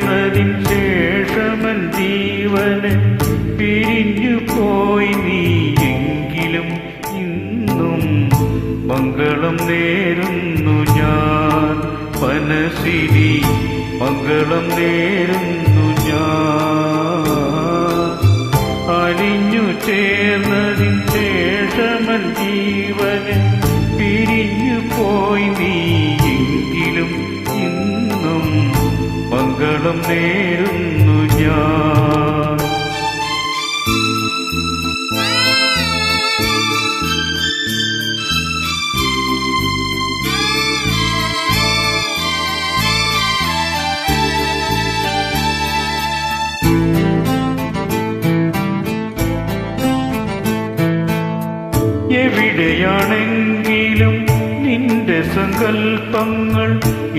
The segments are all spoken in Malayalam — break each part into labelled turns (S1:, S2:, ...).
S1: ചേർന്നതിൻ ശേഷമൻ ജീവന് പിരിഞ്ഞു പോയി നീ എങ്കിലും ഇന്നും മംഗളം നേരുന്നു ഞാൻ മനസ്സിനി മംഗളം നേരുന്നു ഞാൻ അലിഞ്ഞു ചേർന്നതിൻ ശേഷമൻ ജീവന് പിരിഞ്ഞു പോയി നീ എങ്കിലും ഇന്നും മംഗളം നേരുന്നു ഞാൻ എവിടെയാണെങ്കിലും നിന്റെ സങ്കൽപ്പങ്ങൾ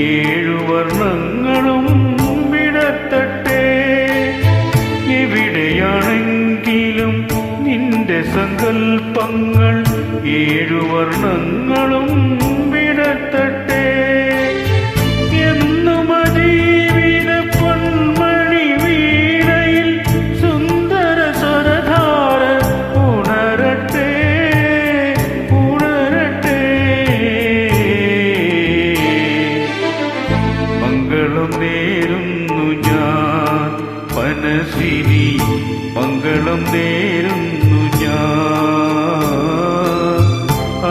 S1: ഏഴു വർണ്ണങ്ങളും വിടത്തട്ടെ എവിടെയാണെങ്കിലും നിന്റെ സങ്കൽപ്പങ്ങൾ ഏഴു വർണ്ണങ്ങളും വിടത്തട്ടെ എന്നും ജീവിത പൊന്മണി വീണയിൽ സുന്ദര സ്വരധാര ഉണരട്ടെ ഉണരട്ടെ മംഗളം നേരുന്നു ഞാൻ മനസ്സിനി മംഗളം നേരുന്നു ഞാൻ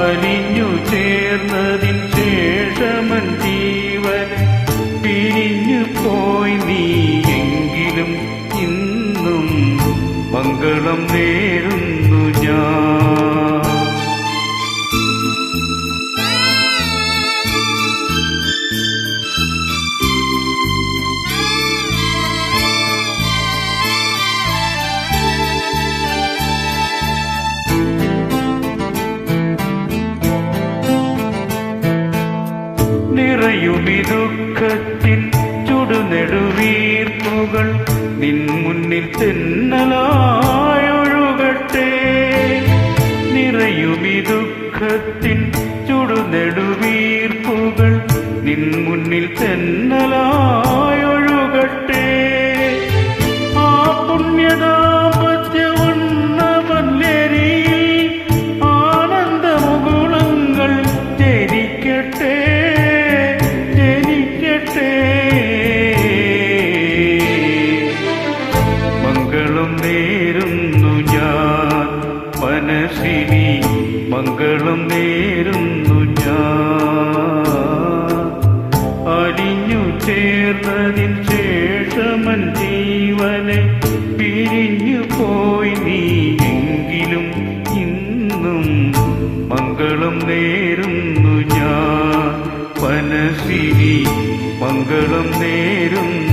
S1: അലിഞ്ഞു ചേർന്നതിൻ ശേഷമൻ ജീവൻ പിരിഞ്ഞു പോയി നീ എങ്കിലും ഇന്നും മംഗളം നേരുന്നു ഞാൻ നിറയുമി ദുഃഖത്തിൻ ചുടുനെടുവീർപ്പുകൾ നിൻ മുന്നിൽ തെന്നലായൊഴുകട്ടെ നിറയുമി ദുഃഖത്തിൻ ചുടുനെടുവീർപ്പുകൾ നിൻ മുന്നിൽ തെന്നലായൊഴുകട്ടെ ആ പുണ്യദാമ്പത്യവണ്ണവല്യരിയിൽ ആനന്ദമുകുളങ്ങൾ ജനിക്കട്ടെ മംഗളം നേരുന്നു ഞാൻ മനസ്സിനി മംഗളം നേരുന്നു ഞാൻ അലിഞ്ഞു ചേർന്നതിൻ ശേഷമൻ ജീവനെ പിരിഞ്ഞു പോയി നീ എങ്കിലും ഇന്നും മംഗളം നേരുന്നു ഞാൻ മനസ്സിനി മംഗളം നേരുന്നു